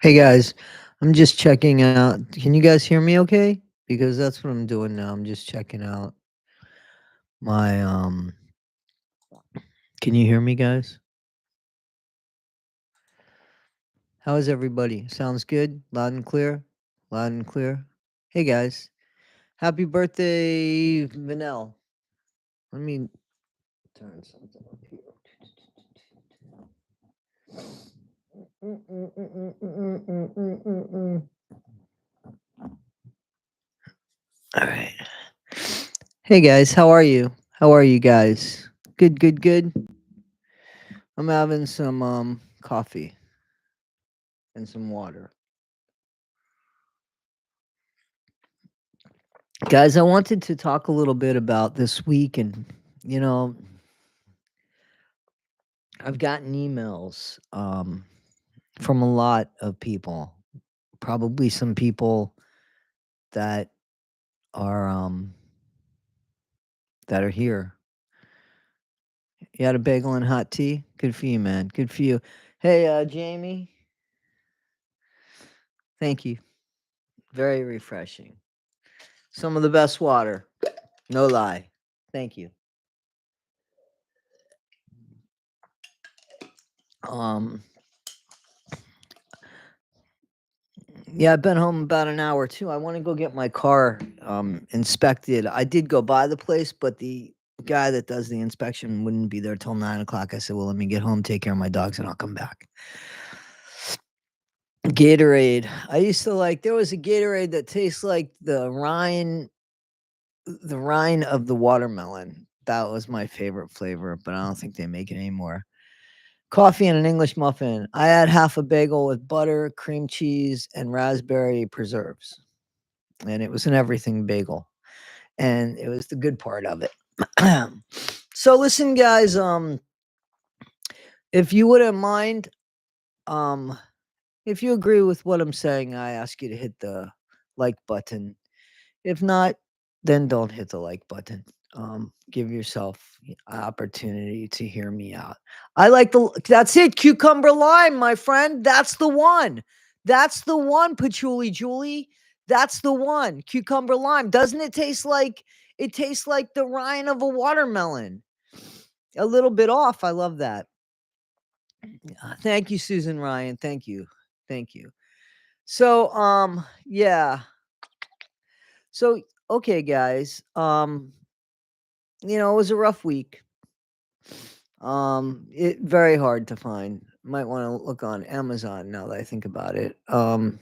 Hey guys, I'm just checking out. Can you guys hear me okay? Because that's what I'm doing now. I'm just checking out my. Can you hear me guys? How is everybody? Sounds good? Loud and clear? Loud and clear. Hey guys. Happy birthday, Vanel. Let me turn something up here. All right. Hey guys, how are you? How are you guys? Good, good, good. I'm having some coffee and some water. Guys, I wanted to talk a little bit about this week, and you know, I've gotten emails from a lot of people, probably some people that are um that are here. You had a bagel and hot tea? Good for you, man. Good for you. Hey, Jamie. Thank you. Very refreshing. Some of the best water. No lie. Thank you. Um Yeah, I've been home about an hour too. I want to go get my car inspected. I did go by the place, but the guy that does the inspection wouldn't be there till 9 o'clock. I said, "Well, let me get home, take care of my dogs, and I'll come back." Gatorade. I used to like. There was a Gatorade that tastes like the rind of the watermelon. That was my favorite flavor, but I don't think they make it anymore. Coffee and an English muffin. I had half a bagel with butter, cream cheese, and raspberry preserves. And it was an everything bagel. And it was the good part of it. So listen, guys, if you wouldn't mind, um, if you agree with what I'm saying, I ask you to hit the like button. If not, then don't hit the like button. Give yourself the opportunity to hear me out. I like that's it, cucumber lime, my friend. That's the one. That's the one, patchouli Julie. That's the one. Cucumber lime. Doesn't it tastes like the rind of a watermelon? A little bit off. I love that. Thank you, Susan Ryan. Thank you. Thank you. So, yeah. So, okay, guys. It was a rough week. It very hard to find. Might want to look on Amazon now that I think about it. The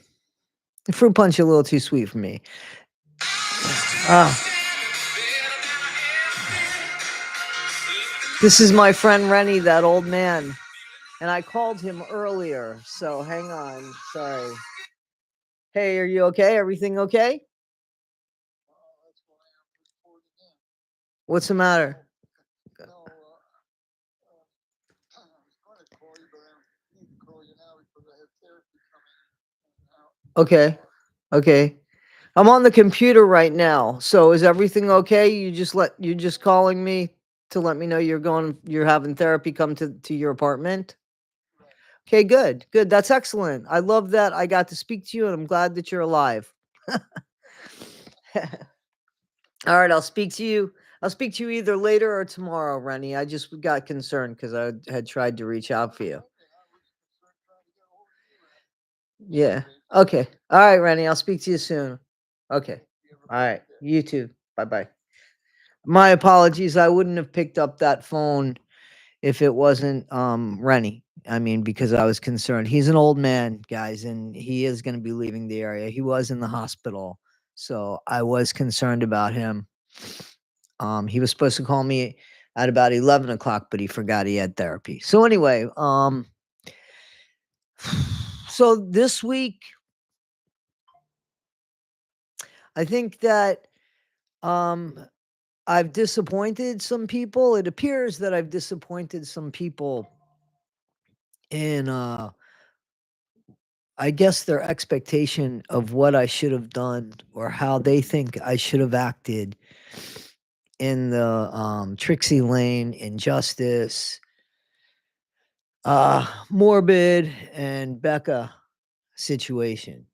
fruit punch a little too sweet for me. Ah, this is my friend Rennie, that old man, and I called him earlier. So hang on. Sorry. Hey, are you okay? Everything okay? What's the matter? Okay. Okay. I'm on the computer right now. So is everything okay? You're just calling me to let me know you're having therapy come to your apartment? Okay, good. Good. That's excellent. I love that I got to speak to you and I'm glad that you're alive. All right, I'll speak to you. I'll speak to you either later or tomorrow, Rennie. I just got concerned because I had tried to reach out for you. Yeah. Okay. All right, Rennie. I'll speak to you soon. Okay. All right. You too. Bye bye. My apologies. I wouldn't have picked up that phone if it wasn't Rennie. I mean, because I was concerned. He's an old man, guys, and he is going to be leaving the area. He was in the hospital, so I was concerned about him. He was supposed to call me at about 11 o'clock, but he forgot he had therapy. So anyway, so this week, I think that um I've disappointed some people. It appears that I've disappointed some people in I guess their expectation of what I should have done or how they think I should have acted in the Trixie Lane, Injustice, Morbid, and Becca situation.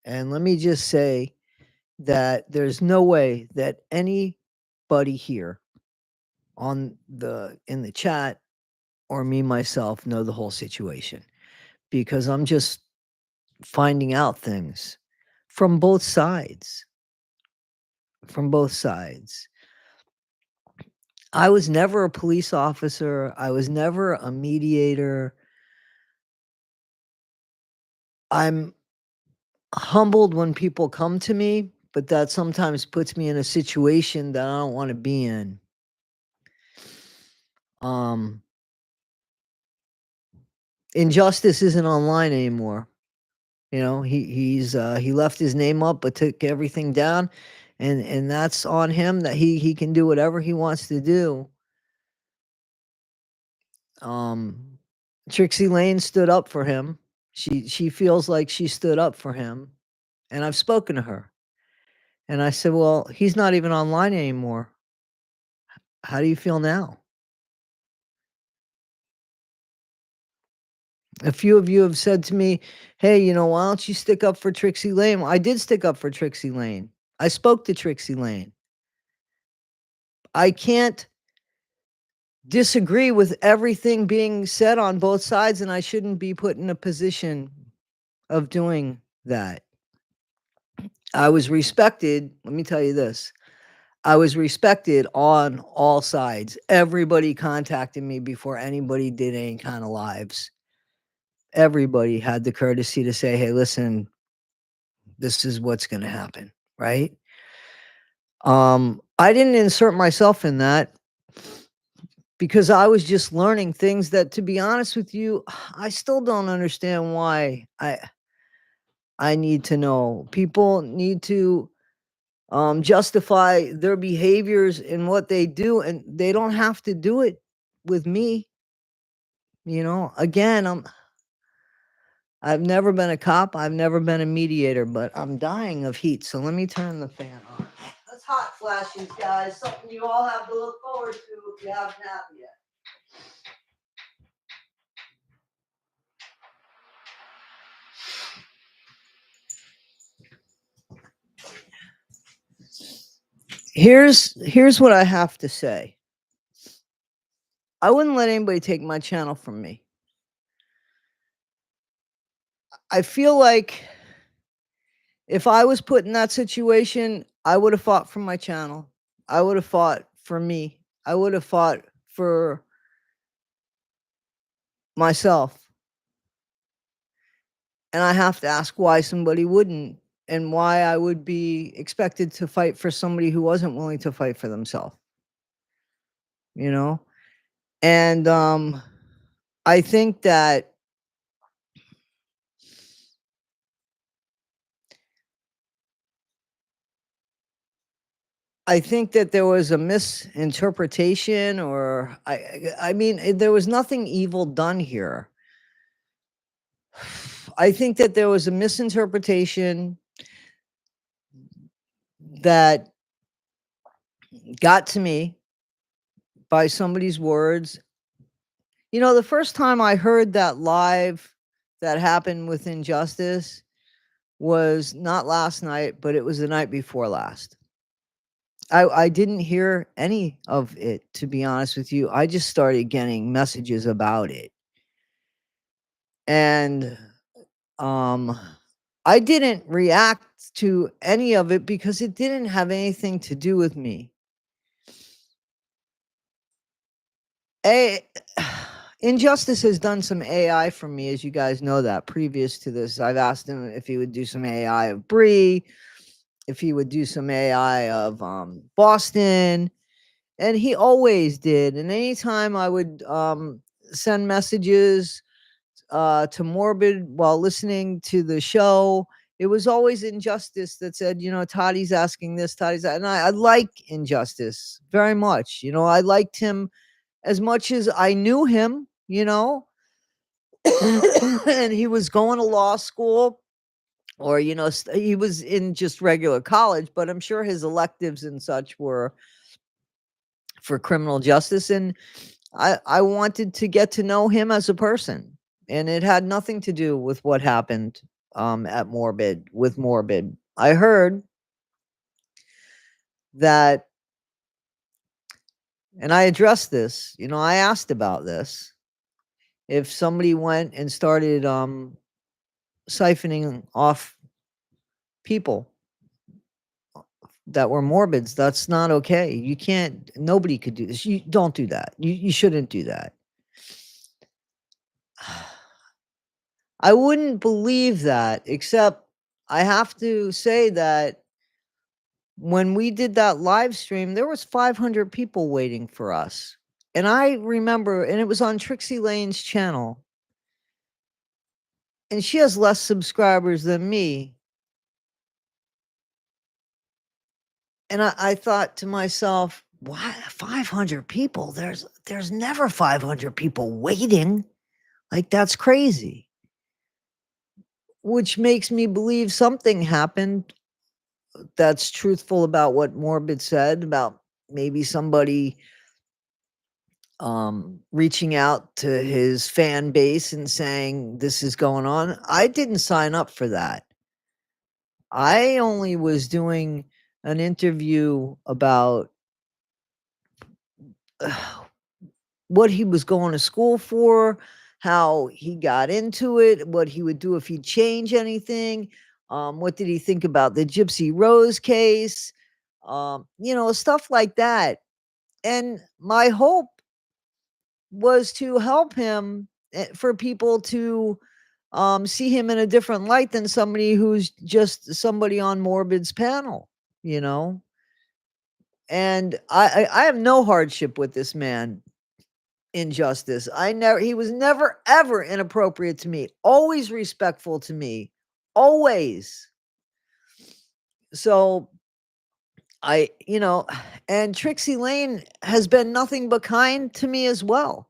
And let me just say that there's no way that anybody here on the in the chat or me myself know the whole situation, because I'm just finding out things from both sides. From both sides. I was never a police officer. I was never a mediator. I'm humbled when people come to me, but that sometimes puts me in a situation that I don't want to be in. Um, Injustice isn't online anymore. You know, he left his name up but took everything down, and that's on him. That he can do whatever he wants to do. Um, Trixie Lane stood up for him. She feels like she stood up for him, and I've spoken to her. And I said, "Well, he's not even online anymore. How do you feel now?" A few of you have said to me, "Hey, why don't you stick up for Trixie Lane?" Well, I did stick up for Trixie Lane. I spoke to Trixie Lane. I can't disagree with everything being said on both sides, and I shouldn't be put in a position of doing that. I was respected. Let me tell you this. I was respected on all sides. Everybody contacted me before anybody did any kind of lives. Everybody had the courtesy to say, "Hey, listen, this is what's going to happen," right? I didn't insert myself in that because I was just learning things that, to be honest with you, I still don't understand why I need to know. People need to justify their behaviors and what they do, and they don't have to do it with me. Again, I've never been a cop. I've never been a mediator, but I'm dying of heat. So let me turn the fan on. That's hot flashes, guys. Something you all have to look forward to if you haven't had yet. Here's what I have to say. I wouldn't let anybody take my channel from me. I feel like if I was put in that situation, I would have fought for my channel. I would have fought for me. I would have fought for myself. And I have to ask why somebody wouldn't, and why I would be expected to fight for somebody who wasn't willing to fight for themselves. And I think that there was a misinterpretation, or I mean, there was nothing evil done here. I think that there was a misinterpretation that got to me by somebody's words. The first time I heard that live that happened with Injustice was not last night, but it was the night before last. I didn't hear any of it, to be honest with you. I just started getting messages about it. And I didn't react to any of it because it didn't have anything to do with me. Injustice has done some AI for me, as you guys know that. Previous to this, I've asked him if he would do some AI of Bree, if he would do some AI of Boston, and he always did. And anytime I would send messages to Morbid while listening to the show, it was always Injustice that said, Toddy's asking this, Toddy's that. And I like Injustice very much. I liked him as much as I knew him, and he was going to law school, or, he was in just regular college, but I'm sure his electives and such were for criminal justice. And I wanted to get to know him as a person, and it had nothing to do with what happened at Morbid with Morbid. I heard that, and I addressed this, I asked about this. If somebody went and started siphoning off people that were morbids, that's not okay. You can't, nobody could do this. You don't do that. You shouldn't do that. I wouldn't believe that, except I have to say that when we did that live stream, there was 500 people waiting for us. And I remember, and it was on Trixie Lane's channel. And she has less subscribers than me. And I thought to myself, why 500 people? There's never 500 people waiting. Like, that's crazy. Which makes me believe something happened that's truthful about what Morbid said about maybe somebody reaching out to his fan base and saying this is going on. I didn't sign up for that. I only was doing an interview about what he was going to school for, how he got into it, what he would do if he'd change anything. What did he think about the Gypsy Rose case? Stuff like that. And my hope was to help him, for people to see him in a different light than somebody who's just somebody on Morbid's panel, and I have no hardship with this man. Injustice. He was never ever inappropriate to me, always respectful to me, always. So and Trixie Lane has been nothing but kind to me as well.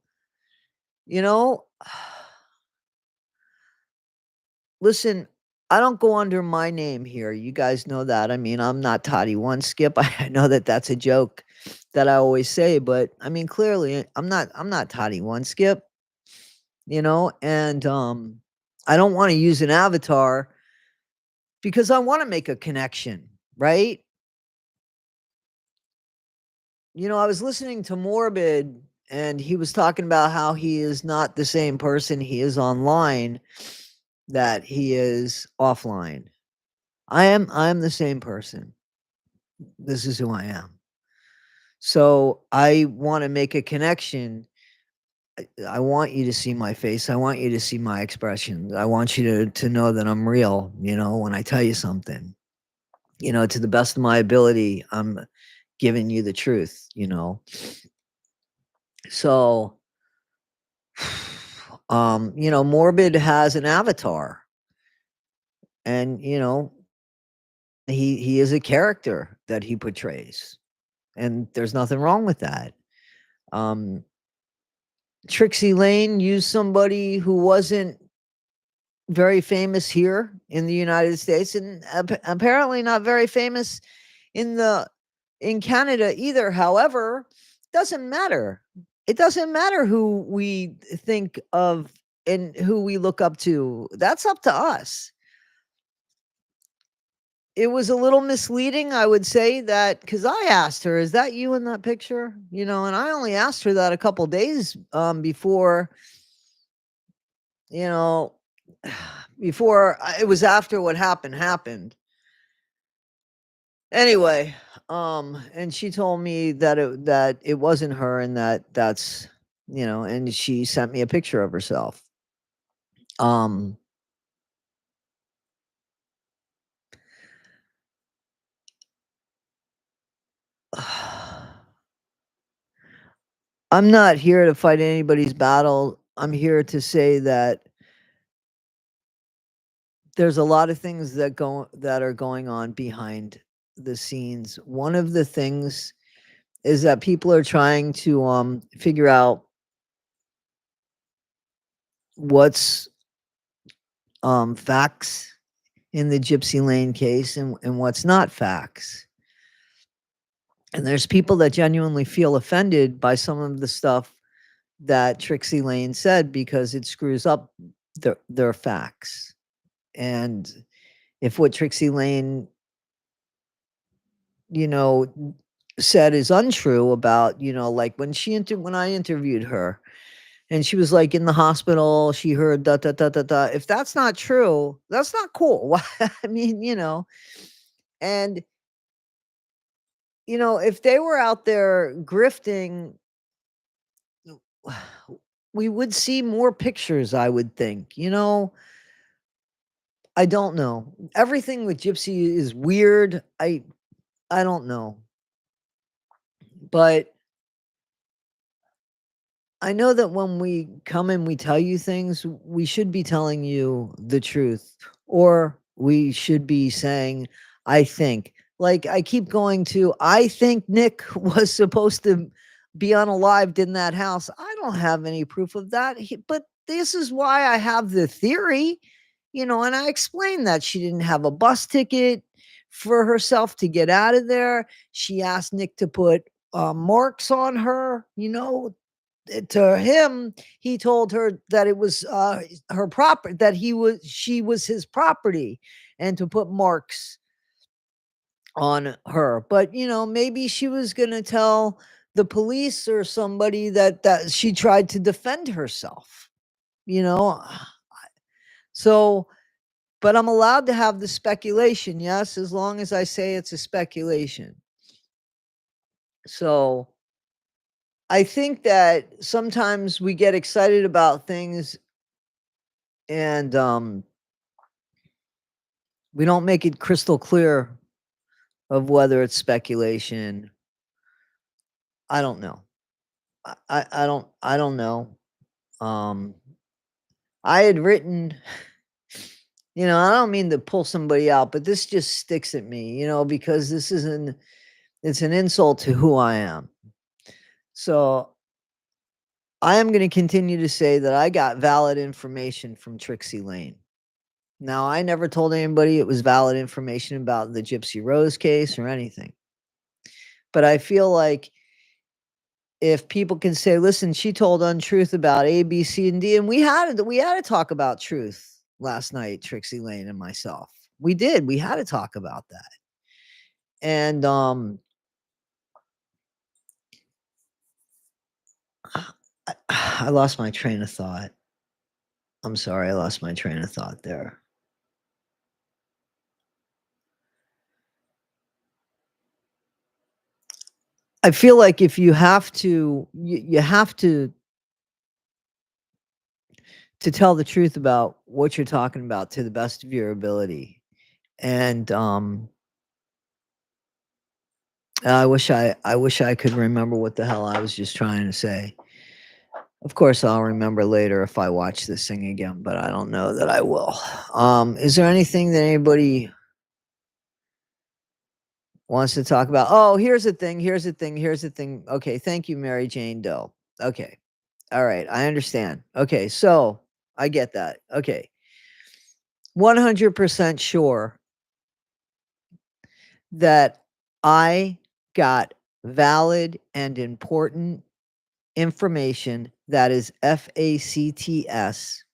Listen, I don't go under my name here. You guys know that. I mean, I'm not Toddy One Skip. I know that that's a joke that I always say, but I mean, clearly I'm not Toddy One Skip, and I don't want to use an avatar because I want to make a connection, right? I was listening to Morbid, and he was talking about how he is not the same person he is online that he is offline. I'm the same person. This is who I am. So I want to make a connection. I want you to see my face. I want you to see my expressions. I want you to know that I'm real, when I tell you something. To the best of my ability, I'm giving you the truth, So Morbid has an avatar. And he is a character that he portrays. And there's nothing wrong with that. Trixie Lane used somebody who wasn't very famous here in the United States, and apparently not very famous in Canada either. However, doesn't matter. It doesn't matter who we think of and who we look up to. That's up to us. It was a little misleading, I would say, that because I asked her, "Is that you in that picture?" And I only asked her that a couple days before, you know, it was after what happened. Anyway, and she told me that it wasn't her, and that's and she sent me a picture of herself. Um I'm not here to fight anybody's battle. I'm here to say that there's a lot of things that are going on behind the scenes. One of the things is that people are trying to figure out what's facts in the Gypsy Lane case and what's not facts. And there's people that genuinely feel offended by some of the stuff that Trixie Lane said because it screws up their facts. And if what Trixie Lane, you know, said is untrue about, like when I interviewed her and she was like in the hospital, she heard da da da da da. If that's not true, that's not cool. I mean, and if they were out there grifting, we would see more pictures, I would think. I don't know. Everything with Gypsy is weird. I don't know. But I know that when we come and we tell you things, we should be telling you the truth, or we should be saying, I think. Like I keep going to, I think Nick was supposed to be unalived in that house. I don't have any proof of that. But this is why I have the theory, and I explained that she didn't have a bus ticket for herself to get out of there. She asked Nick to put marks on her, to him, he told her that it was her property, that she was his property, and to put marks on her. But maybe she was gonna tell the police or somebody that she tried to defend herself. You know, so. But I'm allowed to have the speculation, yes, as long as I say it's a speculation. So I think that sometimes we get excited about things and we don't make it crystal clear of whether it's speculation. I don't know. I don't know. Um I had written, I don't mean to pull somebody out, but this just sticks at me, because it's an insult to who I am. So I am going to continue to say that I got valid information from Trixie Lane. Now, I never told anybody it was valid information about the Gypsy Rose case or anything. But I feel like if people can say, "Listen, she told untruth about A, B, C, and D," and we had to talk about truth last night, Trixie Lane and myself. We did. We had to talk about that. And I lost my train of thought. I'm sorry, I lost my train of thought there. I feel like if you have to, you have to tell the truth about what you're talking about to the best of your ability. And I wish I could remember what the hell I was just trying to say. Of course, I'll remember later if I watch this thing again, but I don't know that I will. Is there anything that anybody wants to talk about? Oh, here's the thing. Here's the thing. Here's the thing. Okay, thank you, Mary Jane Doe. Okay, all right, I understand. Okay, so I get that. Okay, 100% sure that I got valid and important information that is FACTS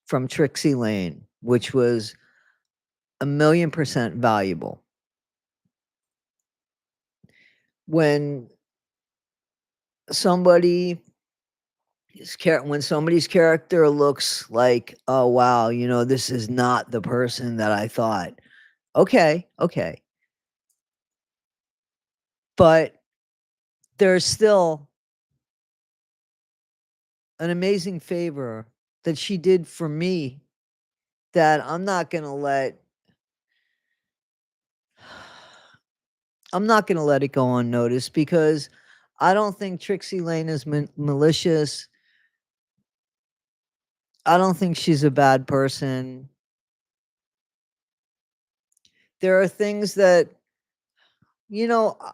from Trixie Lane, which was 1,000,000% valuable. When somebody when somebody's character looks like, oh wow, this is not the person that I thought. Okay, okay. But there's still an amazing favor that she did for me that I'm not gonna let it go unnoticed because I don't think Trixie Lane is malicious. I don't think she's a bad person. There are things that,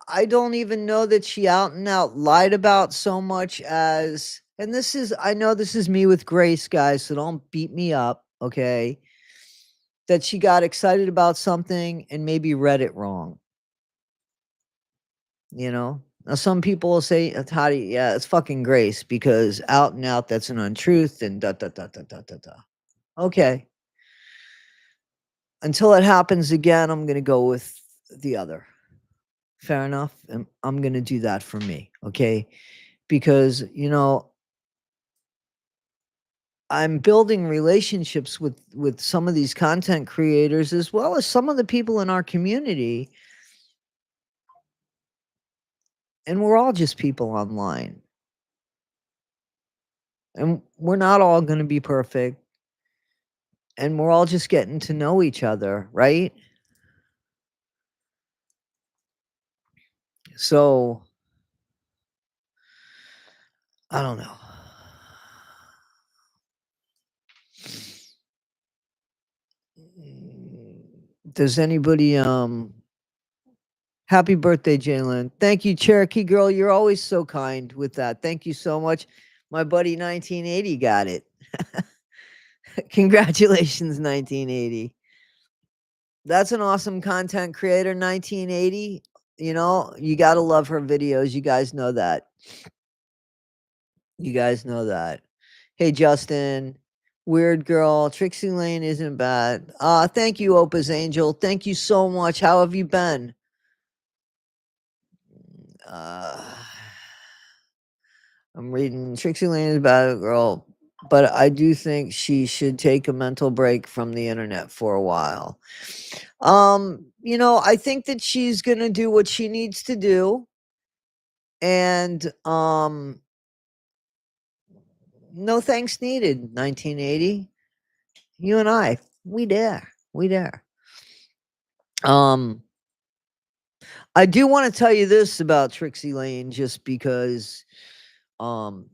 I don't even know that she out and out lied about so much as, and I know this is me with grace, guys, so don't beat me up, okay? That she got excited about something and maybe read it wrong. Now some people will say, how do you, yeah, it's fucking grace because out and out that's an untruth and da da da da da da da. Okay. until it happens again, I'm gonna go with the other. Fair enough. I'm gonna do that for me, okay? Because, I'm building relationships with some of these content creators as well as some of the people in our community, and we're all just people online. And we're not all gonna be perfect, and we're all just getting to know each other, right? So, I don't know. Mm, Does anybody happy birthday, Jalen. Thank you, Cherokee girl. You're always so kind with that. Thank you so much. My buddy 1980 got it. Congratulations, 1980. That's an awesome content creator, 1980. You got to love her videos. You guys know that. You guys know that. Hey, Justin. Weird girl. Trixie Lane isn't bad. Thank you, Opa's Angel. Thank you so much. How have you been? Uh, I'm reading Trixie Lane is a bad girl, but I do think she should take a mental break from the internet for a while. I think that she's gonna do what she needs to do, and no thanks needed. 1980, you and I, we there. Um, I do want to tell you this about Trixie Lane, just because um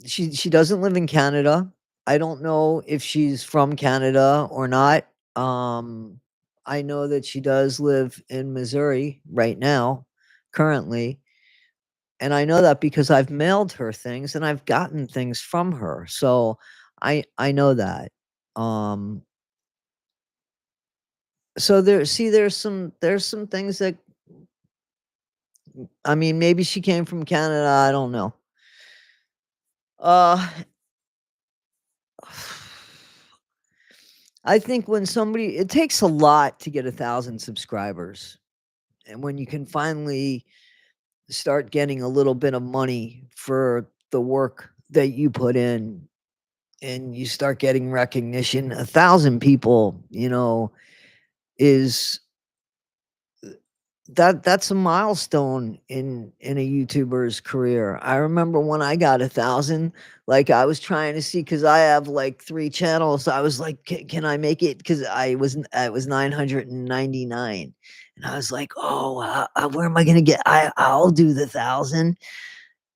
she doesn't live in Canada. I don't know if she's from Canada or not. Um, I know that she does live in Missouri right now, currently, and I know that because I've mailed her things and I've gotten things from her. So I know that. Um, so there's some things that, I mean, maybe she came from Canada. I don't know. Uh, I think when somebody, it takes a lot to get 1,000 subscribers. And when you can finally start getting a little bit of money for the work that you put in, and you start getting recognition, 1,000 people, is that's a milestone in a YouTuber's career. I remember when I got 1,000, like I was trying to see, because I have like 3 channels. I was like, can I make it? Because I was 999, and I was like, oh, where am I gonna get? I'll do the 1,000,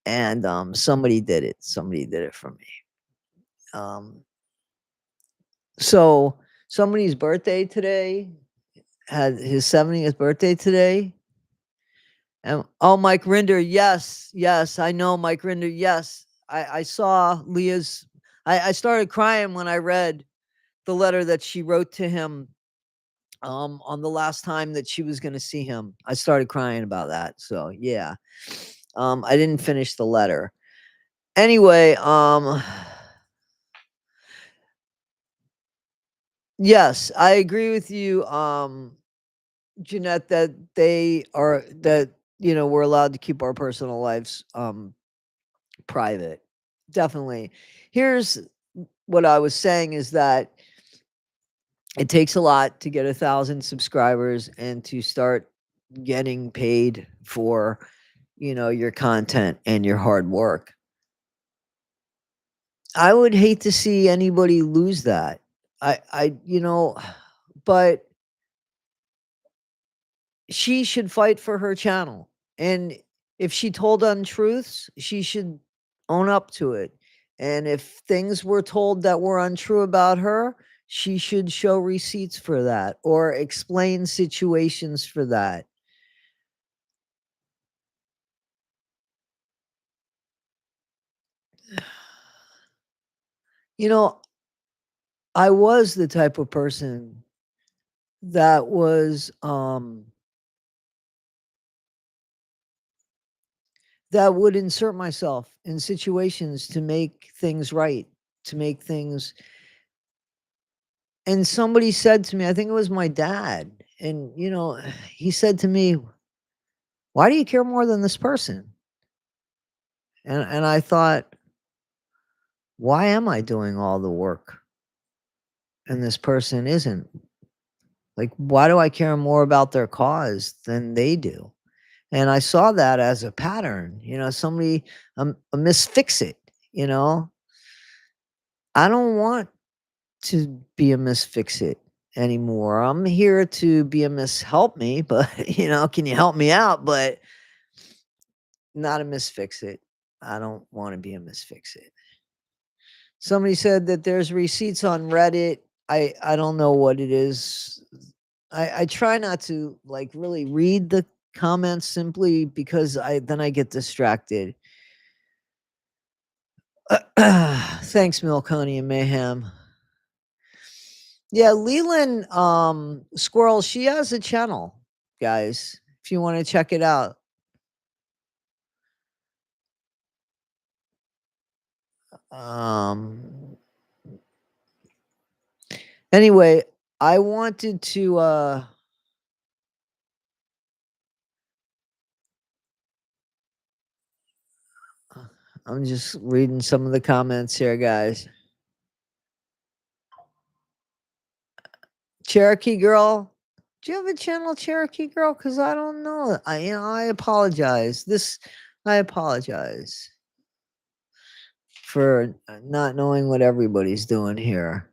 and somebody did it. Somebody did it for me. Um, so somebody's birthday today, had his 70th birthday today. And oh, Mike Rinder, yes, yes, I know Mike Rinder. Yes, I saw Leah's. I started crying when I read the letter that she wrote to him on the last time that she was going to see him. I started crying about that. So yeah, I didn't finish the letter. Anyway, yes, I agree with you, Jeanette, that we're allowed to keep our personal lives private. Definitely. Here's what I was saying, is that it takes a lot to get 1,000 subscribers and to start getting paid for, your content and your hard work. I would hate to see anybody lose that. But she should fight for her channel. And if she told untruths, she should own up to it. And if things were told that were untrue about her, she should show receipts for that or explain situations for that. You know, I was the type of person that was that would insert myself in situations to make things right, to make things, and somebody said to me, I think it was my dad, and, he said to me, "Why do you care more than this person?" And I thought, "Why am I doing all the work and this person isn't? Like, why do I care more about their cause than they do?" And I saw that as a pattern, somebody, a misfix-it, you know? I don't want to be a misfix-it anymore. I'm here to be a help me, but, can you help me out? But not a misfix-it. I don't wanna be a misfix-it. Somebody said that there's receipts on Reddit. I don't know what it is. I try not to, like, really read the comments simply because I get distracted. Thanks, Milconi and Mayhem. Yeah, Leland, Squirrel, she has a channel, guys, if you wanna check it out. Um, anyway, I wanted to, I'm just reading some of the comments here, guys. Cherokee Girl, do you have a channel, Cherokee Girl? Because I don't know. I apologize. I apologize for not knowing what everybody's doing here.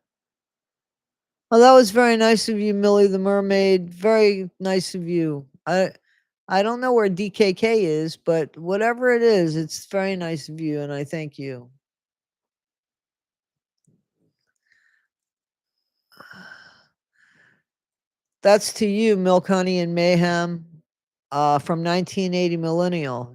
Well, that was very nice of you, Millie the Mermaid. Very nice of you. I don't know where DKK is, but whatever it is, it's very nice of you, and I thank you. That's to you, Milk Honey and Mayhem, from 1980 Millennial.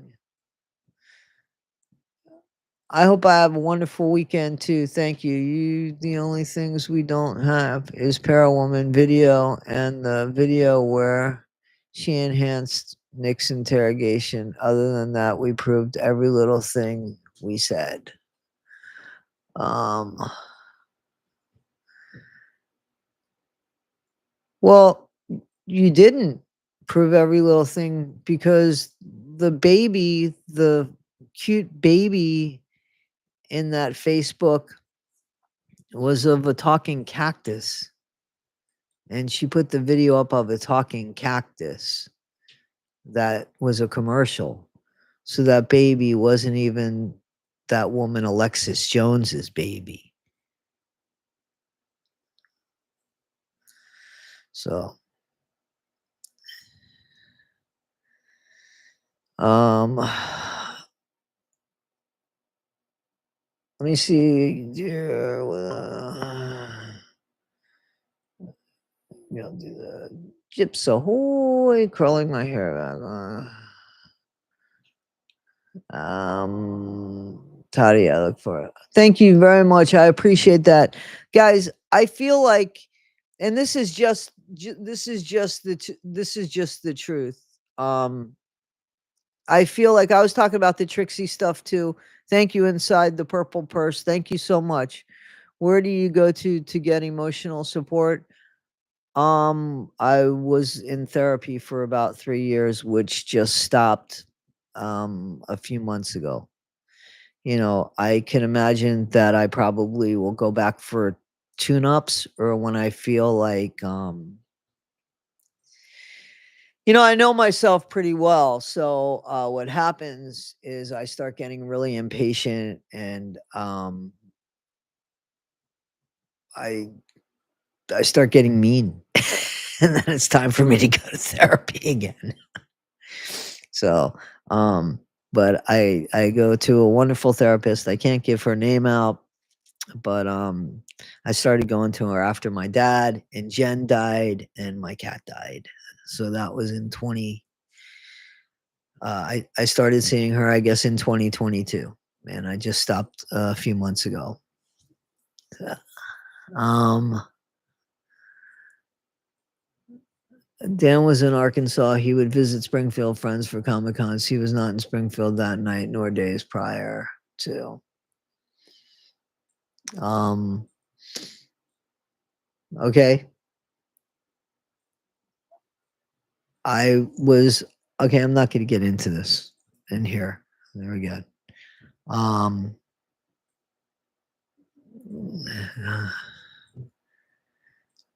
I hope I have a wonderful weekend too. Thank you. The only things we don't have is Parawoman video and the video where she enhanced Nick's interrogation. Other than that, we proved every little thing we said. Um, well, you didn't prove every little thing because the cute baby in that Facebook was of a talking cactus. And she put the video up of a talking cactus that was a commercial. So that baby wasn't even that woman Alexis Jones's baby. So, let me see. I'll do the Gyps ahoy, curling my hair back. Toddy, I look for it. Thank you very much. I appreciate that, guys. I feel like, and this is just this is just the truth. I feel like I was talking about the Trixie stuff too. Thank you, Inside the Purple Purse. Thank you so much. Where do you go to get emotional support? I was in therapy for about 3 years, which just stopped a few months ago. I can imagine that I probably will go back for tune-ups or when I feel like I know myself pretty well. So what happens is I start getting really impatient and I I start getting mean. And then it's time for me to go to therapy again. So, but I go to a wonderful therapist. I can't give her name out, but I started going to her after my dad and Jen died and my cat died. So that was in 20 I started seeing her I guess in 2022 and I just stopped a few months ago. Um Dan was in Arkansas. He would visit Springfield friends for Comic Cons. He was not in Springfield that night nor days prior to. Um, Okay. I was okay. I'm not going to get into this in here. There we go. Um,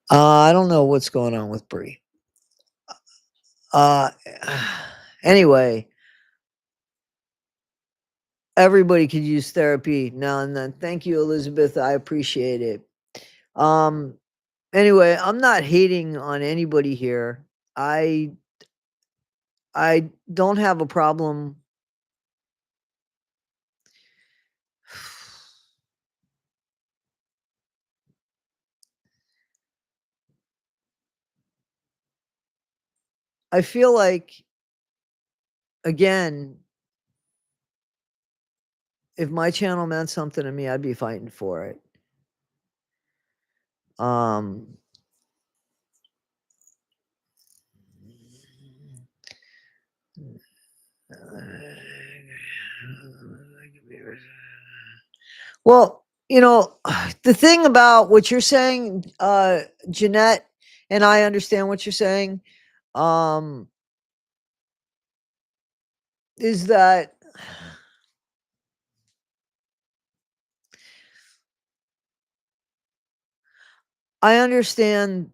I don't know what's going on with Bree. Uh, anyway, everybody could use therapy now and then. Thank you, Elizabeth. I appreciate it. Um, anyway, I'm not hating on anybody here. I I don't have a problem. I feel like again, if my channel meant something to me, I'd be fighting for it. Um Well, the thing about what you're saying, Jeanette, and I understand what you're saying, um, is that I understand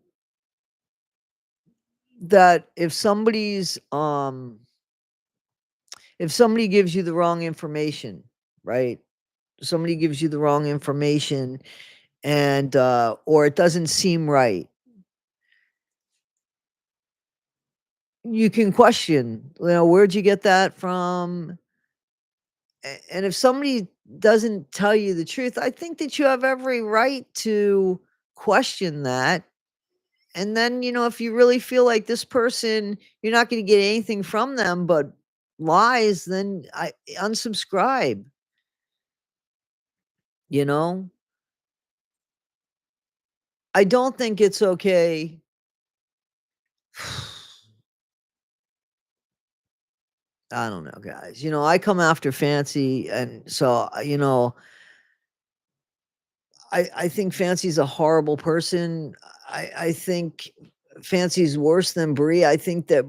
that if somebody gives you the wrong information, right? Somebody gives you the wrong information and or it doesn't seem right, you can question, where'd you get that from? And if somebody doesn't tell you the truth, I think that you have every right to question that. And then, if you really feel like this person, you're not going to get anything from them but lies, then I unsubscribe, you know? I don't think it's okay. I don't know, guys. I come after Fancy, and so I think Fancy's a horrible person. I think Fancy's worse than Bree. I think that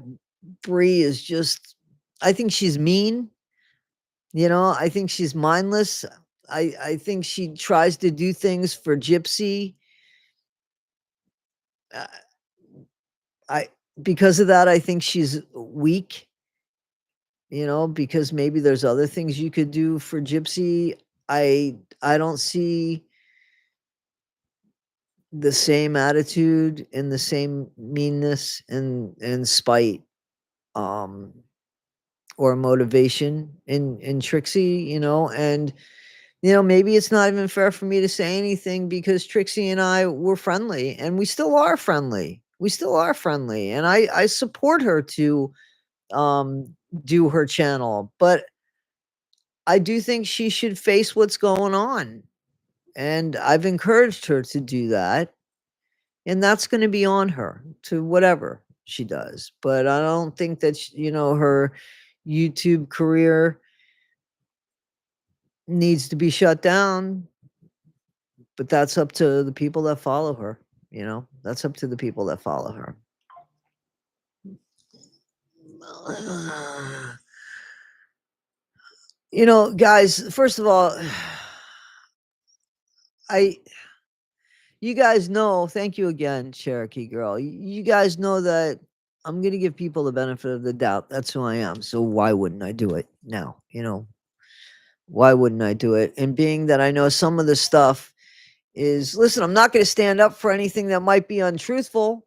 Bree is just I think she's mean, I think she's mindless. I think she tries to do things for Gypsy. Uh, I Because of that, I think she's weak, because maybe there's other things you could do for Gypsy. I don't see the same attitude and the same meanness and spite, um, or motivation in Trixie, and maybe it's not even fair for me to say anything because Trixie and I were friendly and we still are friendly. We still are friendly. And I support her to um do her channel, but I do think she should face what's going on. And I've encouraged her to do that. And that's going to be on her to whatever she does. But I don't think that, her YouTube career needs to be shut down. But that's up to the people that follow her. That's up to the people that follow her. Guys, first of all, I you guys know, thank you again, Cherokee girl. You guys know that I'm going to give people the benefit of the doubt. That's who I am. So why wouldn't I do it now? Why wouldn't I do it? And being that I know some of the stuff is, listen, I'm not going to stand up for anything that might be untruthful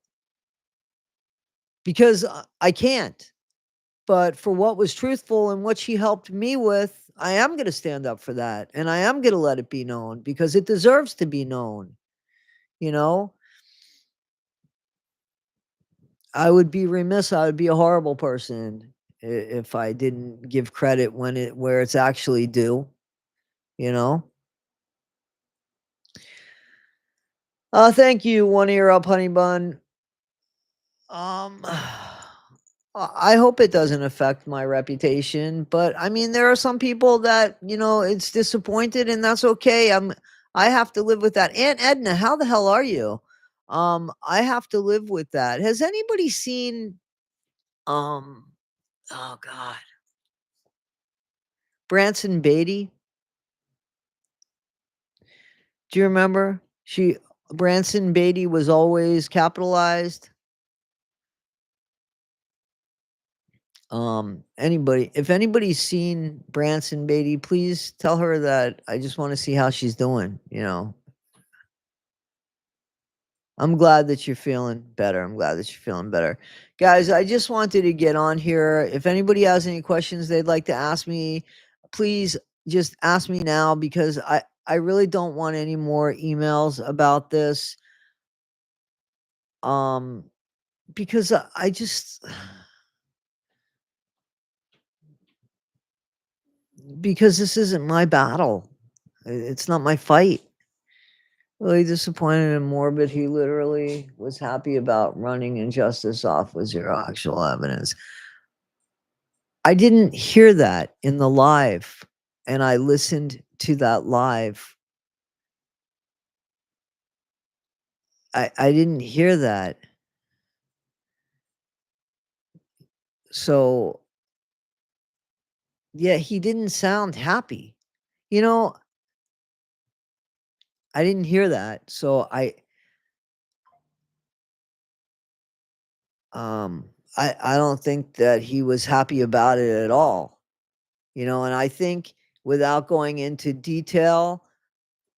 because I can't. But for what was truthful and what she helped me with, I am going to stand up for that. And I am going to let it be known because it deserves to be known. You know, I would be remiss. I would be a horrible person if I didn't give credit where it's actually due, you know? Thank you, one ear up, honey bun. I hope it doesn't affect my reputation, but I mean, there are some people that, it's disappointed and that's okay. I have to live with that. Aunt Edna, how the hell are you? I have to live with that. Has anybody seen, um, oh god, Branson Beatty? Do you remember? Branson Beatty was always capitalized. Anybody, if anybody's seen Branson Beatty, please tell her that I just want to see how she's doing, you know. I'm glad that you're feeling better. I'm glad that you're feeling better. Guys, I just wanted to get on here. If anybody has any questions they'd like to ask me, please just ask me now, because I really don't want any more emails about this. Um because I just because this isn't my battle. It's not my fight. Really disappointed and morbid. He literally was happy about running injustice off with zero actual evidence. I didn't hear that in the live, and I listened to that live. I didn't hear that. So, yeah, he didn't sound happy. You know, I didn't hear that. So um I don't think that he was happy about it at all. You know, and I think, without going into detail,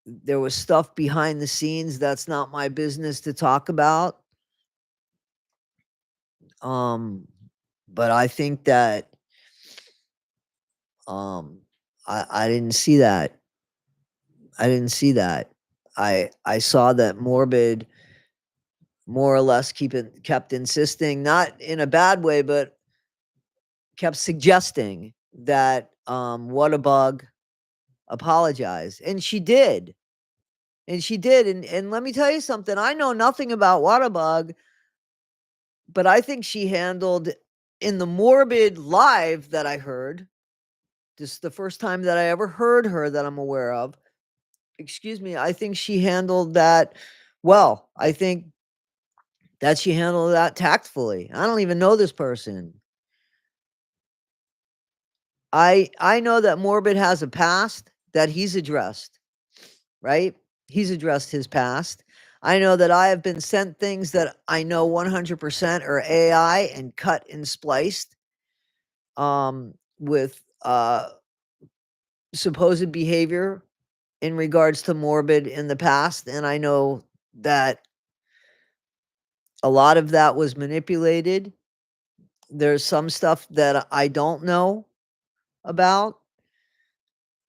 there was stuff behind the scenes that's not my business to talk about. Um, but I think that um I didn't see that. I didn't see that. I saw that Morbid more or less kept insisting, not in a bad way, but kept suggesting that Whatabug apologize. And she did. And she did. And let me tell you something. I know nothing about Whatabug, but I think she handled, in the Morbid live that I heard, this is the first time that I ever heard her that I'm aware of. Excuse me, I think she handled that well. I think that she handled that tactfully. I don't even know this person. I know that Morbid has a past that he's addressed, right? He's addressed his past. I know that I have been sent things that I know 100% are AI and cut and spliced with supposed behavior in regards to Morbid in the past, and I know that a lot of that was manipulated. There's some stuff that I don't know about.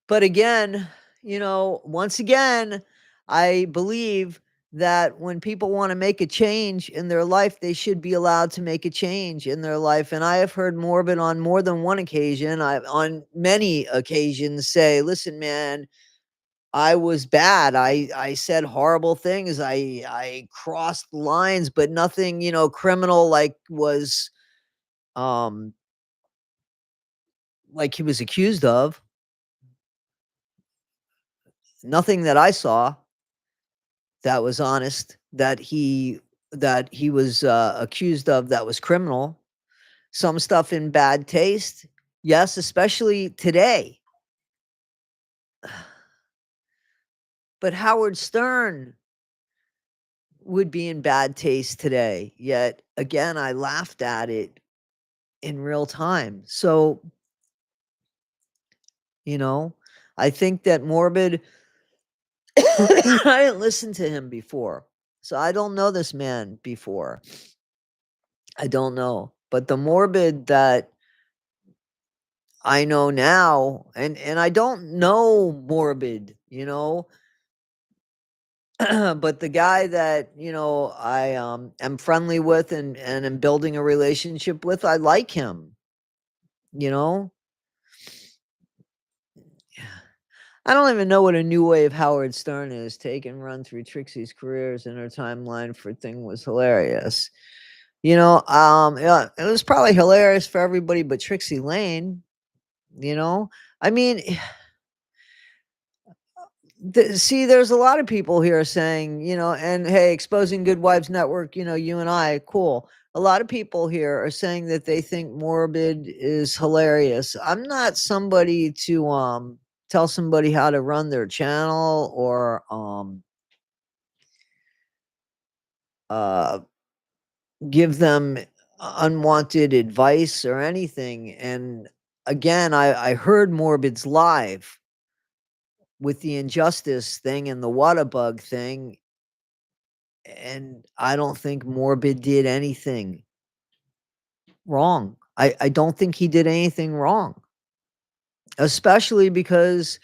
But again, once again, I believe that when people want to make a change in their life, they should be allowed to make a change in their life. And I have heard Morbid on more than one occasion, on many occasions, say, listen, man, I was bad. I said horrible things. I crossed lines, but nothing, criminal, um like he was accused of. Nothing that I saw that was honest, that he was accused of, that was criminal. Some stuff in bad taste. Yes, especially today. But Howard Stern would be in bad taste today. Yet again, I laughed at it in real time. So, you know, I think that Morbid, I didn't listen to him before. So I don't know this man before. I don't know. But the Morbid that I know now, and I don't know Morbid, but the guy that, I am friendly with and am building a relationship with, I like him, you know? I don't even know what a new wave Howard Stern is. Take and run through Trixie's careers and her timeline for thing was hilarious. Yeah, it was probably hilarious for everybody but Trixie Lane, you know? I mean, See, there's a lot of people here saying, and hey, Exposing Good Wives Network, you and I, cool. A lot of people here are saying that they think Morbid is hilarious. I'm not somebody to tell somebody how to run their channel or uh give them unwanted advice or anything. And again, I heard Morbid's live with the injustice thing and the water bug thing, and I don't think Morbid did anything wrong. I don't think he did anything wrong, especially because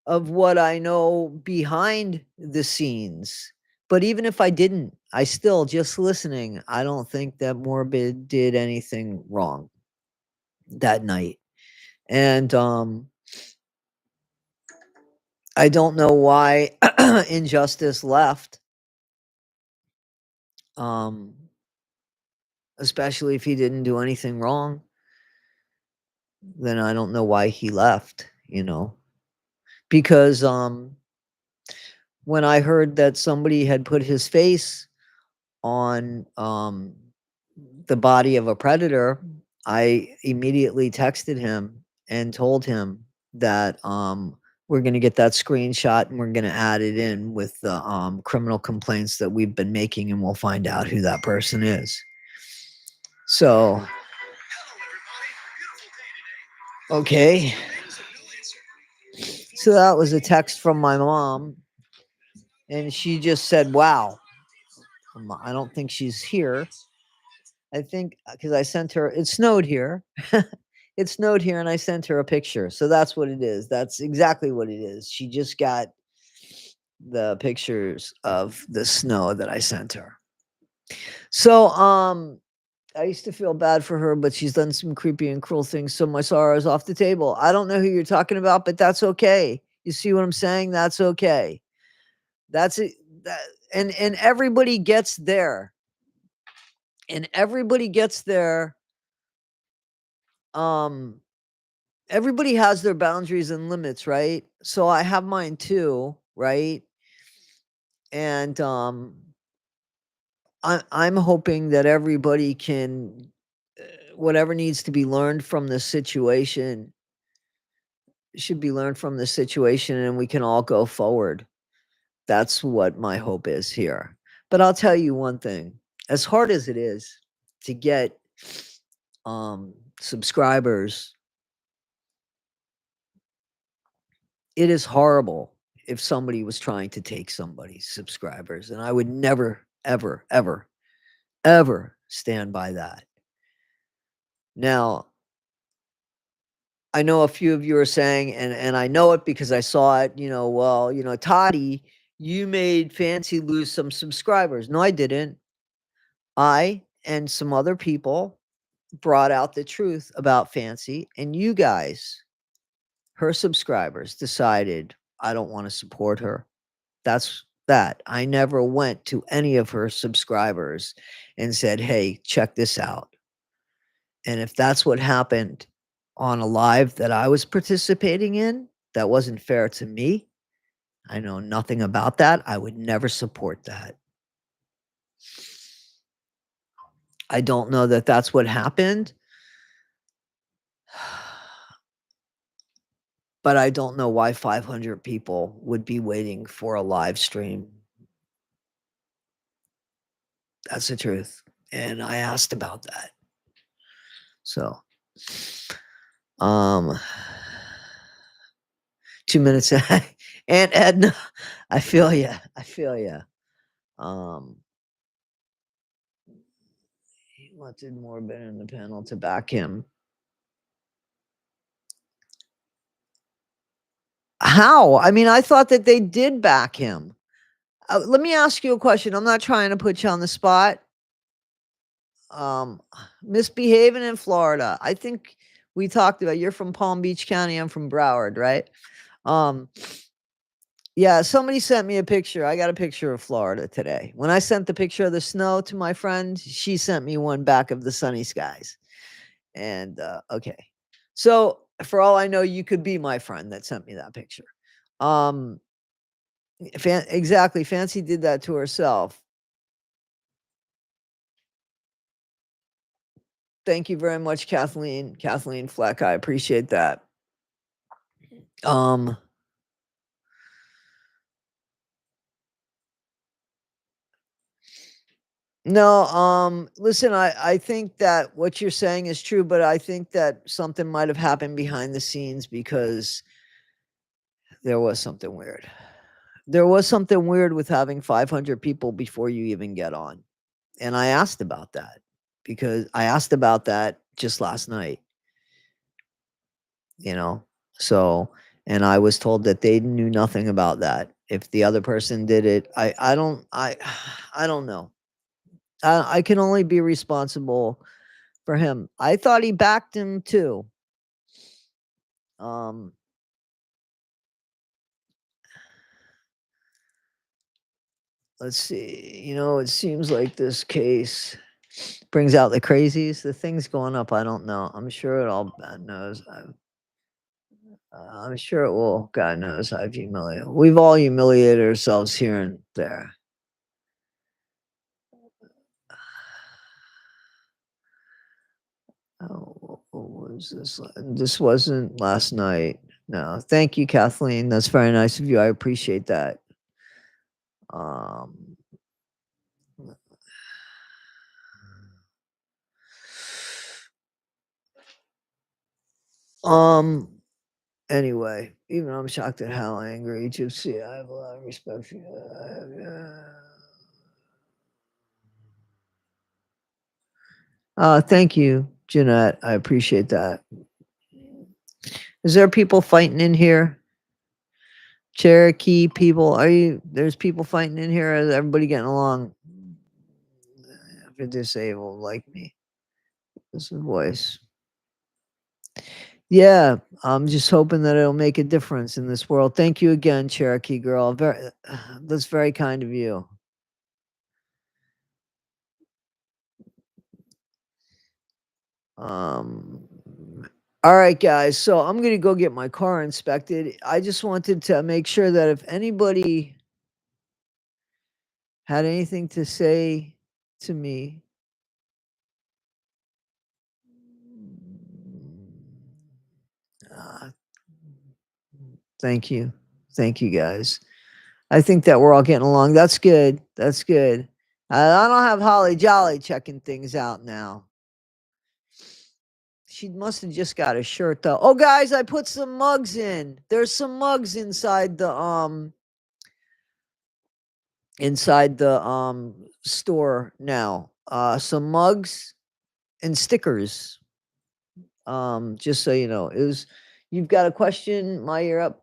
of what I know behind the scenes. But even if I didn't, I still, just listening, I don't think that Morbid did anything wrong that night. And I don't know why Injustice left. Um Especially if he didn't do anything wrong, then I don't know why he left, Because when I heard that somebody had put his face on the body of a predator, I immediately texted him and told him that we're going to get that screenshot and we're going to add it in with the criminal complaints that we've been making, and we'll find out who that person is. So, okay. So that was a text from my mom, and she just said, "Wow." I don't think she's here. I think because I sent her, it snowed here. It snowed here, and I sent her a picture. So that's what it is. That's exactly what it is. She just got the pictures of the snow that I sent her. So, I used to feel bad for her, but she's done some creepy and cruel things, so my sorrow is off the table. I don't know who you're talking about, but that's okay. You see what I'm saying? That's okay. That's it. That, and everybody gets there. And everybody gets there. Um, Everybody has their boundaries and limits, right? So I have mine too, right? And I'm hoping that everybody can, whatever needs to be learned from this situation should be learned from this situation, and we can all go forward. That's what my hope is here. But I'll tell you one thing, as hard as it is to get subscribers, it is horrible if somebody was trying to take somebody's subscribers, and I would never, ever, ever, ever stand by that. Now, I know a few of you are saying, and I know it because I saw it, well, Toddy, you made Fancy lose some subscribers. No, I didn't. I and some other people brought out the truth about Fancy, and you guys, her subscribers, decided I don't want to support her. That's that. I never went to any of her subscribers and said, "Hey, check this out." And if that's what happened on a live that I was participating in, that wasn't fair to me. I know nothing about that. I would never support that. I don't know that that's what happened. But I don't know why 500 people would be waiting for a live stream. That's the truth. And I asked about that. So, um, 2 minutes. Aunt Edna, I feel you. I feel you. Um, he wanted more Ben in the panel to back him. How? I mean, I thought that they did back him. Let me ask you a question. I'm not trying to put you on the spot. Um, Misbehaving in Florida. I think we talked about, you're from Palm Beach County. I'm from Broward, right? Um, yeah, somebody sent me a picture. I got a picture of Florida today. When I sent the picture of the snow to my friend, she sent me one back of the sunny skies. And okay. So for all I know, you could be my friend that sent me that picture. Um, Exactly, Fancy did that to herself. Thank you very much, Kathleen Fleck, I appreciate that. Um, no, listen, I think that what you're saying is true, but I think that something might have happened behind the scenes because there was something weird. There was something weird with having 500 people before you even get on. And I asked about that because I asked about that just last night, you know? So, and I was told that they knew nothing about that. If the other person did it, I don't know. I can only be responsible for him. I thought he backed him too. Um, let's see. It seems like this case brings out the crazies. The thing's going up. I don't know. I'm sure it all God knows. I'm sure it will. God knows I've humiliated. We've all humiliated ourselves here and there. Oh, what was this? This wasn't last night. No, thank you, Kathleen. That's very nice of you. I appreciate that. Um, um. Anyway, even I'm shocked at how angry Gypsy. I have a lot of respect for you. Thank you, Jeanette. I appreciate that. Is there people fighting in here? Cherokee people? There's people fighting in here? Is everybody getting along? If you're disabled like me, this is voice. Yeah, I'm just hoping that it'll make a difference in this world. Thank you again, Cherokee girl. That's very kind of you. Um, all right, guys. So I'm gonna go get my car inspected. I just wanted to make sure that if anybody had anything to say to me, uh, thank you, thank you, guys. I think that we're all getting along. That's good. That's good. I don't have Holly Jolly checking things out now. She must have just got a shirt though. Oh, guys, I put some mugs in. There's some mugs inside the store now. Some mugs and stickers. Just so you know, you've got a question, my ear up,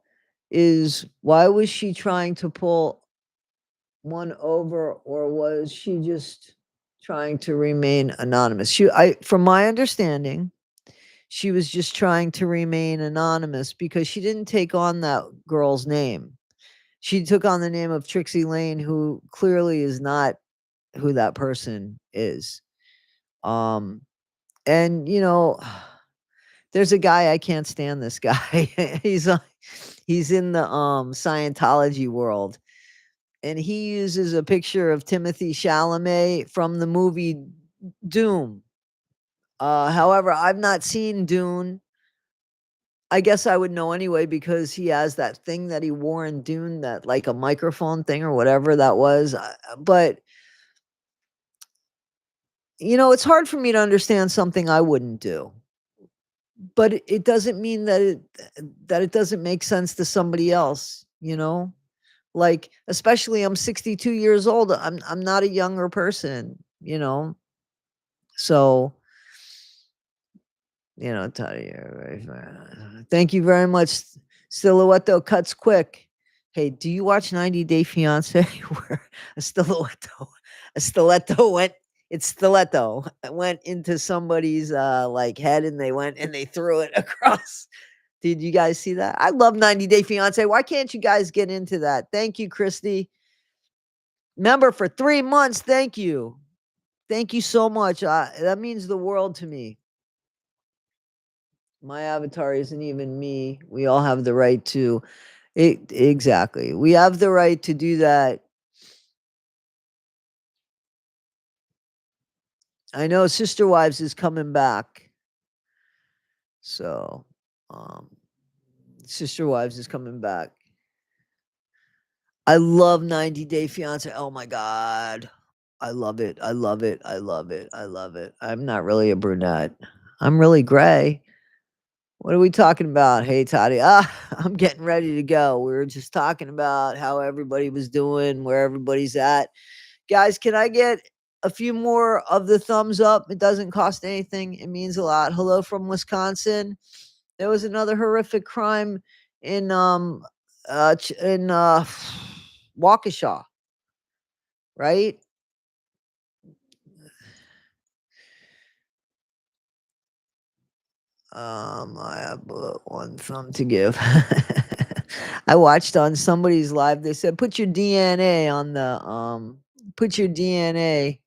is why was she trying to pull one over, or was she just trying to remain anonymous? From my understanding, she was just trying to remain anonymous because she didn't take on that girl's name. She took on the name of Trixie Lane, who clearly is not who that person is. Um, and there's a guy I can't stand. This guy, he's in the Scientology world, and he uses a picture of Timothy Chalamet from the movie Doom. However, I've not seen Dune. I guess I would know anyway because he has that thing that he wore in Dune, that like a microphone thing or whatever that was. But it's hard for me to understand something I wouldn't do. But it doesn't mean that it doesn't make sense to somebody else, Like, especially I'm 62 years old. I'm not a younger person. So, thank you very much. Stiletto cuts quick. Hey, do you watch 90 Day Fiance where a stiletto went into somebody's like head, and they threw it across. Did you guys see that? I love 90 Day Fiance. Why can't you guys get into that? Thank you, Christy. Member for 3 months. Thank you. Thank you so much. That means the world to me. My avatar isn't even me. We all have the right to Exactly. We have the right to do that. I know Sister Wives is coming back. So, um, Sister Wives is coming back. I love 90 Day Fiance. Oh my god. I love it. I love it. I love it. I love it. I'm not really a brunette. I'm really gray. What are we talking about? Hey, Toddy. I'm getting ready to go. We were just talking about how everybody was doing, where everybody's at. Guys, can I get a few more of the thumbs up? It doesn't cost anything. It means a lot. Hello from Wisconsin. There was another horrific crime in Waukesha, right? I have one thumb to give. I watched on somebody's live. They said, "Put your DNA on the put your DNA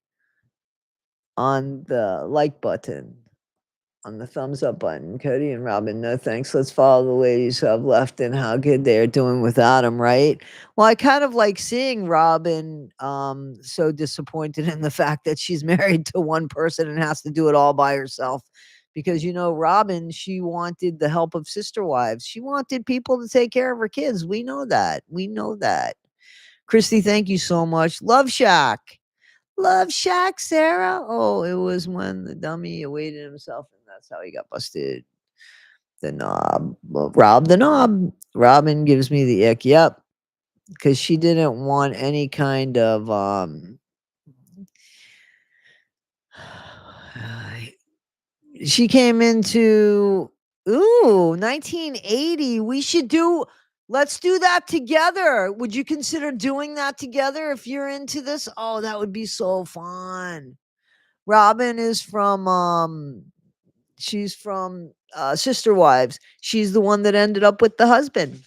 on the like button." On the thumbs up button. Cody and Robin, no thanks. Let's follow the ladies who have left and how good they're doing without him, right? Well, I kind of like seeing Robin so disappointed in the fact that she's married to one person and has to do it all by herself. Because Robin, she wanted the help of sister wives. She wanted people to take care of her kids. We know that. We know that. Christy, thank you so much. Love Shack. Love Shack, Sarah. Oh, it was when the dummy awaited himself, and that's how he got busted. The knob. Well, Rob the knob. Robin gives me the ick. Yep. Because she didn't want any kind of she came into 1980. Let's do that together. Would you consider doing that together if you're into this? Oh, that would be so fun. Robin is from she's from Sister Wives. She's the one that ended up with the husband.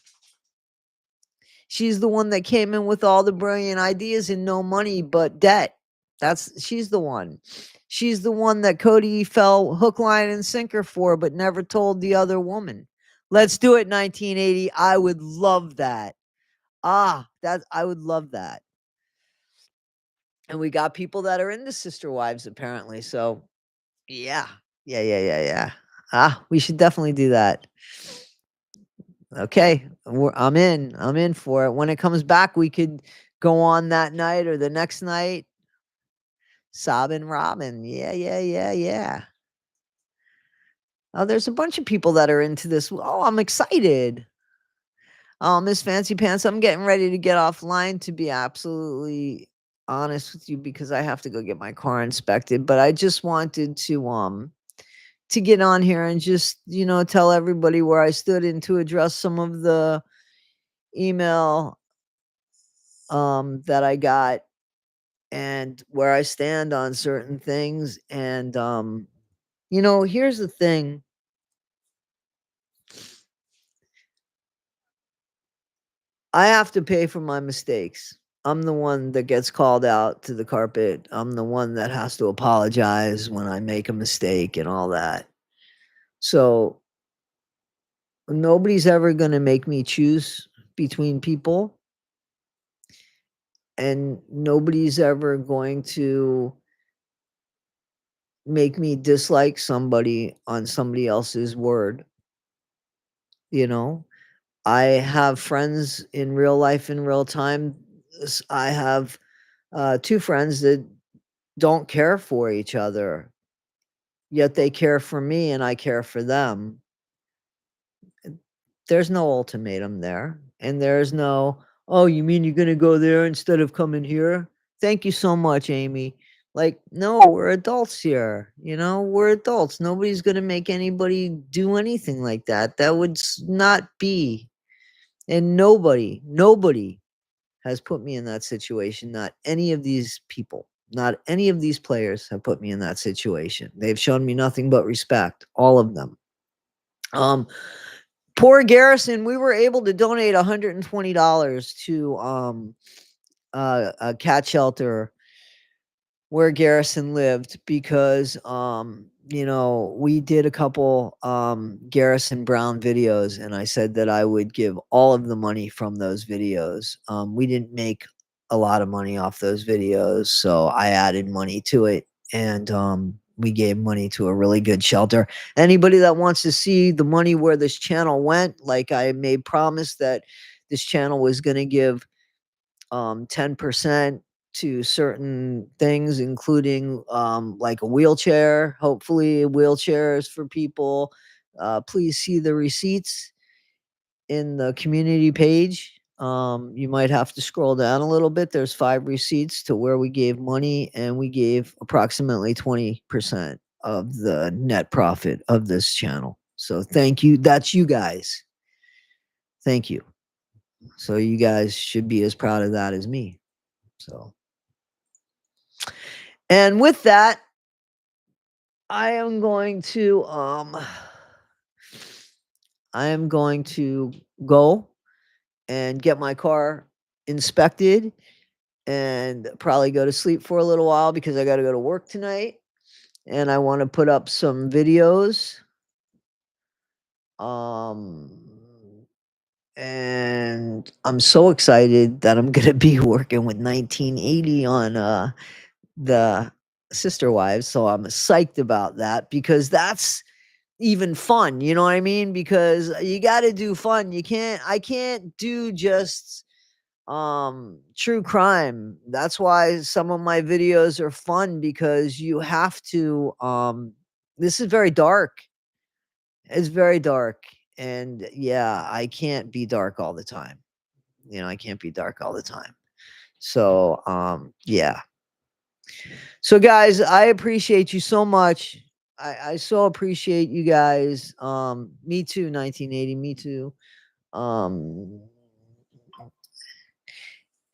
She's the one that came in with all the brilliant ideas and no money but debt. She's the one. She's the one that Cody fell hook, line, and sinker for, but never told the other woman. Let's do it, 1980. I would love that. That I would love that. And we got people that are into Sister Wives apparently. So yeah. Yeah, yeah, yeah, yeah. We should definitely do that. Okay, I'm in. I'm in for it. When it comes back, we could go on that night or the next night. Sobbing Robin. Yeah, yeah, yeah, yeah. Oh, there's a bunch of people that are into this. Oh, I'm excited. Miss Fancy Pants, I'm getting ready to get offline to be absolutely honest with you because I have to go get my car inspected. But I just wanted to get on here and just, tell everybody where I stood and to address some of the email that I got and where I stand on certain things. And here's the thing. I have to pay for my mistakes. I'm the one that gets called out to the carpet. I'm the one that has to apologize when I make a mistake and all that. So nobody's ever going to make me choose between people, and nobody's ever going to make me dislike somebody on somebody else's word. You know, I have friends in real life, in real time. I have two friends that don't care for each other, yet they care for me and I care for them. There's no ultimatum there. And there's no, oh, you mean you're going to go there instead of coming here? Thank you so much, Amy. Like, no, we're adults here. We're adults. Nobody's going to make anybody do anything like that. That would not be. And nobody has put me in that situation. Not any of these people, not any of these players have put me in that situation. They've shown me nothing but respect, all of them. Poor Garrison, we were able to donate $120 to a cat shelter where Garrison lived because we did a couple Garrison Brown videos, and I said that I would give all of the money from those videos. We didn't make a lot of money off those videos, so I added money to it, and we gave money to a really good shelter. Anybody that wants to see the money where this channel went, like I made promise that this channel was going to give 10% to certain things, including like a wheelchair, hopefully wheelchairs for people. Please see the receipts in the community page. You might have to scroll down a little bit. There's 5 receipts to where we gave money, and we gave approximately 20% of the net profit of this channel. So thank you. That's you guys. Thank you. So you guys should be as proud of that as me. So, and with that, I am going to go and get my car inspected and probably go to sleep for a little while because I got to go to work tonight, and I want to put up some videos. Um and I'm so excited that I'm going to be working with 1980 on the Sister Wives, so I'm psyched about that because that's even fun, you know what I mean? Because you got to do fun. I can't do just true crime. That's why some of my videos are fun, because you have to this is very dark. It's very dark, and yeah, I can't be dark all the time. I can't be dark all the time. So, yeah. So, guys, I appreciate you so much. I so appreciate you guys. Me too, 1980. Me too. Um,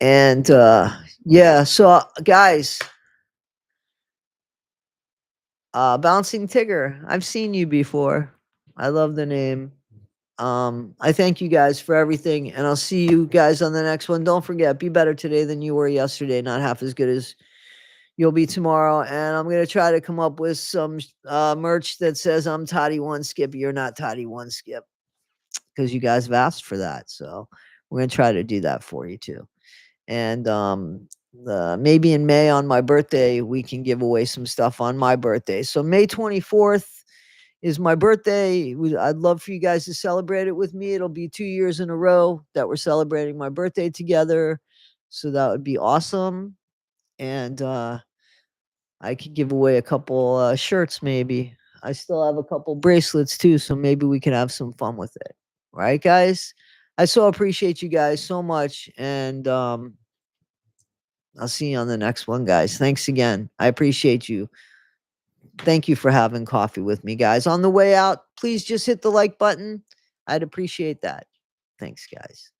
and yeah. So, guys, Bouncing Tigger. I've seen you before. I love the name. I thank you guys for everything, and I'll see you guys on the next one. Don't forget, be better today than you were yesterday. Not half as good as you'll be tomorrow. And I'm gonna try to come up with some merch that says "I'm Toddy One Skip, you're not Toddy One Skip," because you guys have asked for that. So we're gonna try to do that for you too. And maybe in May on my birthday, we can give away some stuff on my birthday. So May 24th is my birthday. I'd love for you guys to celebrate it with me. It'll be 2 years in a row that we're celebrating my birthday together. So that would be awesome. And I could give away a couple shirts, maybe. I still have a couple bracelets too, so maybe we can have some fun with it. Right, guys? I so appreciate you guys so much, and I'll see you on the next one, guys. Thanks again. I appreciate you. Thank you for having coffee with me, guys. On the way out, please just hit the like button. I'd appreciate that. Thanks, guys.